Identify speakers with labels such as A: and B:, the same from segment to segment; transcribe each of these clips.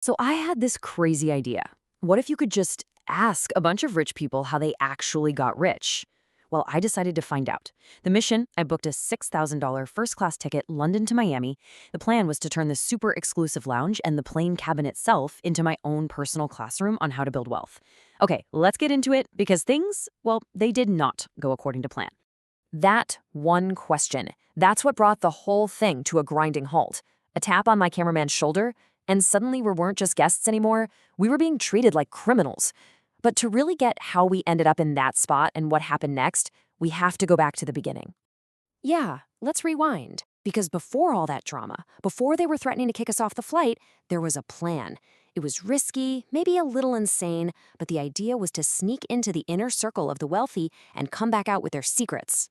A: So I had this crazy idea. What if you could just ask a bunch of rich people how they actually got rich? Well, I decided to find out. The mission, I booked a $6,000 first-class ticket London to Miami. The plan was to turn the super exclusive lounge and the plane cabin itself into my own personal classroom on how to build wealth. Okay, let's get into it because things, well, they did not go according to plan. That one question, that's what brought the whole thing to a grinding halt. A tap on my cameraman's shoulder, and suddenly we weren't just guests anymore, we were being treated like criminals. But to really get how we ended up in that spot and what happened next, we have to go back to the beginning. Yeah, let's rewind. Because before all that drama, before they were threatening to kick us off the flight, there was a plan. It was risky, maybe a little insane, but the idea was to sneak into the inner circle of the wealthy and come back out with their secrets.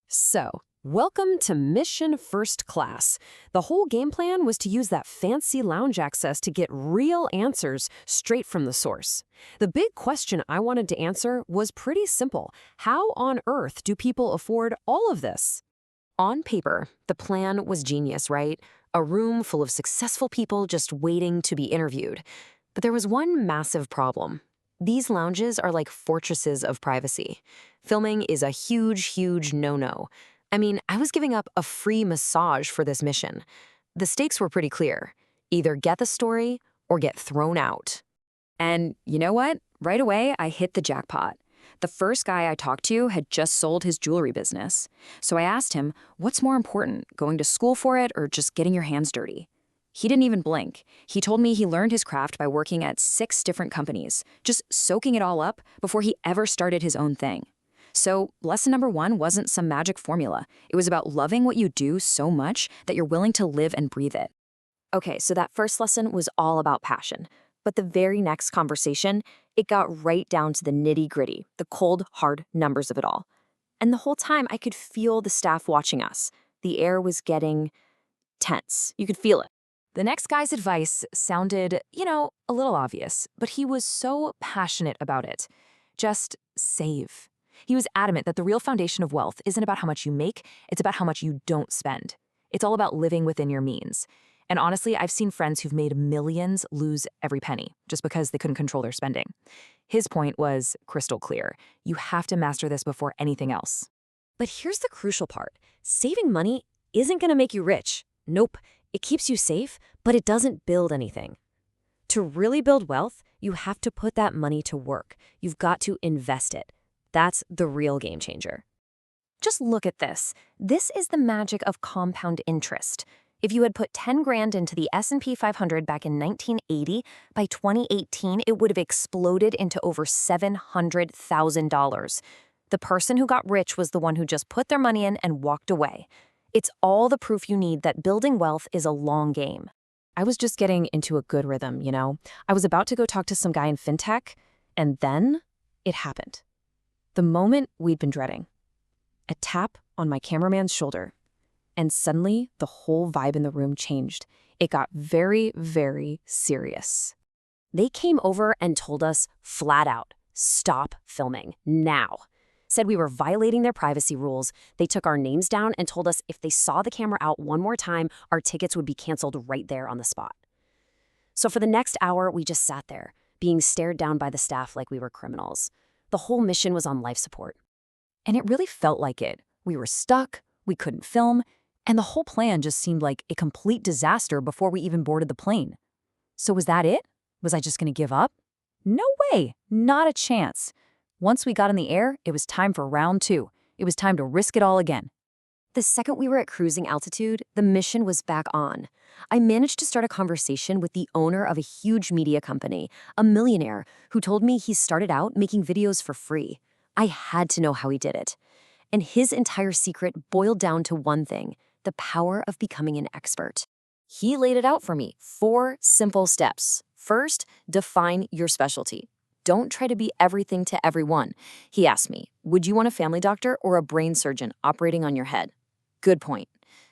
A: So, welcome to Mission First Class. The whole game plan was to use that fancy lounge access to get real answers straight from the source. The big question I wanted to answer was pretty simple. How on earth do people afford all of this? On paper, the plan was genius, right? A room full of successful people just waiting to be interviewed. But there was one massive problem. These lounges are like fortresses of privacy. Filming is a huge no-no. I mean, I was giving up a free massage for this mission. The stakes were pretty clear. Either get the story or get thrown out. And you know what? Right away, I hit the jackpot. The first guy I talked to had just sold his jewelry business. So I asked him, what's more important, going to school for it or just getting your hands dirty? He didn't even blink. He told me he learned his craft by working at 6 different companies, just soaking it all up before he ever started his own thing. So lesson number 1 wasn't some magic formula. It was about loving what you do so much that you're willing to live and breathe it. Okay, so that first lesson was all about passion. But the very next conversation, it got right down to the nitty-gritty, the cold, hard numbers of it all. And the whole time, I could feel the staff watching us. The air was getting tense. You could feel it. The next guy's advice sounded, a little obvious, but he was so passionate about it. Just save. He was adamant that the real foundation of wealth isn't about how much you make, it's about how much you don't spend. It's all about living within your means. And honestly, I've seen friends who've made millions lose every penny just because they couldn't control their spending. His point was crystal clear. You have to master this before anything else. But here's the crucial part. Saving money isn't going to make you rich. Nope. It keeps you safe, but it doesn't build anything. To really build wealth, you have to put that money to work. You've got to invest it. That's the real game changer. Just look at this. This is the magic of compound interest. If you had put 10 grand into the S&P 500 back in 1980, by 2018, it would have exploded into over $700,000. The person who got rich was the one who just put their money in and walked away. It's all the proof you need that building wealth is a long game. I was just getting into a good rhythm, I was about to go talk to some guy in fintech, and then it happened. The moment we'd been dreading. A tap on my cameraman's shoulder. And suddenly, the whole vibe in the room changed. It got very serious. They came over and told us flat out, stop filming now. Said we were violating their privacy rules. They took our names down and told us if they saw the camera out one more time, our tickets would be canceled right there on the spot. So for the next hour, we just sat there, being stared down by the staff like we were criminals. The whole mission was on life support. And it really felt like it. We were stuck, we couldn't film, and the whole plan just seemed like a complete disaster before we even boarded the plane. So was that it? Was I just going to give up? No way, not a chance. Once we got in the air, it was time for round 2. It was time to risk it all again. The second we were at cruising altitude, the mission was back on. I managed to start a conversation with the owner of a huge media company, a millionaire, who told me he started out making videos for free. I had to know how he did it. And his entire secret boiled down to one thing, the power of becoming an expert. He laid it out for me, 4 simple steps. First, define your specialty. Don't try to be everything to everyone. He asked me, would you want a family doctor or a brain surgeon operating on your head? Good point.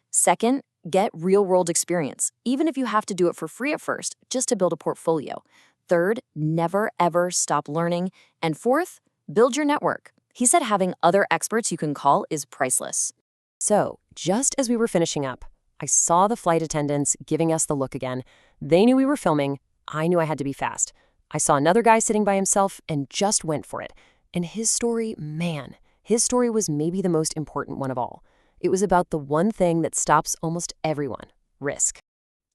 A: Second, get real-world experience, even if you have to do it for free at first, just to build a portfolio. Third, never ever stop learning. And fourth, build your network. He said having other experts you can call is priceless. So, just as we were finishing up, I saw the flight attendants giving us the look again. They knew we were filming.
B: I knew I had to be fast. I saw another guy sitting by himself and just went for it. And his story, man, his story was maybe the most important one of all. It was about the one thing that stops almost everyone: risk.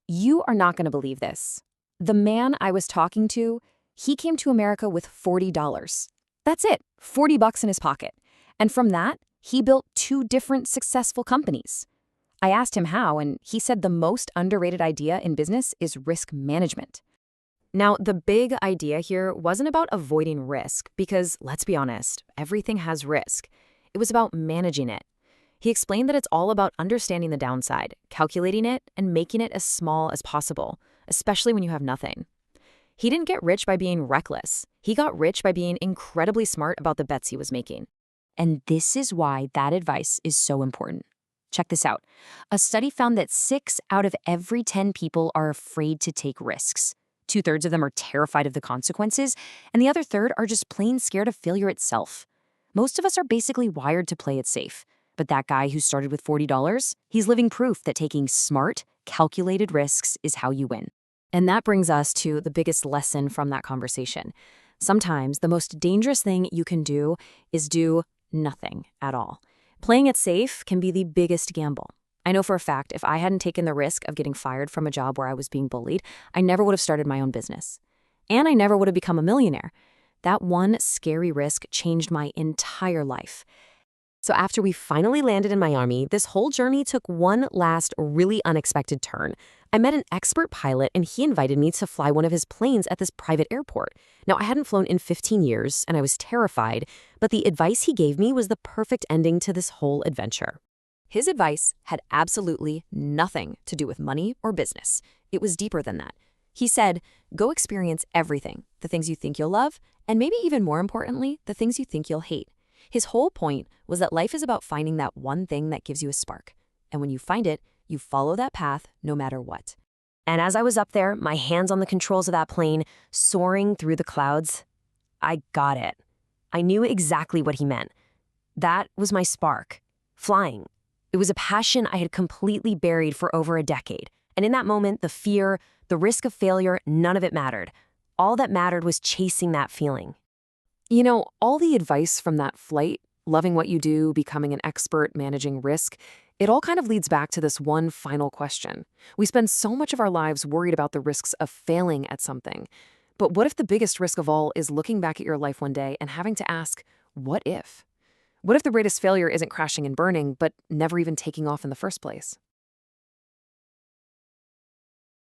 A: You are not going to believe this. The man I was talking to, he came to America with $40. That's it, $40 in his pocket. And from that, he built 2 different successful companies. I asked him how, and he said the most underrated idea in business is risk management. Now, the big idea here wasn't about avoiding risk, because let's be honest, everything has risk. It was about managing it. He explained that it's all about understanding the downside, calculating it, and making it as small as possible, especially when you have nothing. He didn't get rich by being reckless. He got rich by being incredibly smart about the bets he was making. And this is why that advice is so important. Check this out. A study found that 6 out of every 10 people are afraid to take risks. 2/3 of them are terrified of the consequences, and the other third are just plain scared of failure itself. Most of us are basically wired to play it safe. But that guy who started with $40, he's living proof that taking smart, calculated risks is how you win. And that brings us to the biggest lesson from that conversation. Sometimes the most dangerous thing you can do is do nothing at all. Playing it safe can be the biggest gamble. I know for a fact if I hadn't taken the risk of getting fired from a job where I was being bullied, I never would have started my own business. And I never would have become a millionaire. That one scary risk changed my entire life. So after we finally landed in Miami, this whole journey took one last really unexpected turn. I met an expert pilot and he invited me to fly one of his planes at this private airport. Now, I hadn't flown in 15 years and I was terrified, but the advice he gave me was the perfect ending to this whole adventure. His advice had absolutely nothing to do with money or business. It was deeper than that. He said, go experience everything, the things you think you'll love, and maybe even more importantly, the things you think you'll hate. His whole point was that life is about finding that one thing that gives you a spark. And when you find it, you follow that path no matter what. And as I was up there, my hands on the controls of that plane, soaring through the clouds, I got it. I knew exactly what he meant. That was my spark. Flying. It was a passion I had completely buried for over a decade. And in that moment, the fear, the risk of failure, none of it mattered. All that mattered was chasing that feeling. You know, all the advice from that flight, loving what you do, becoming an expert, managing risk, it all kind of leads back to this one final question. We spend so much of our lives worried about the risks of failing at something. But what if the biggest risk of all is looking back at your life one day and having to ask, what if? What if the greatest failure isn't crashing and burning, but never even taking off in the first place?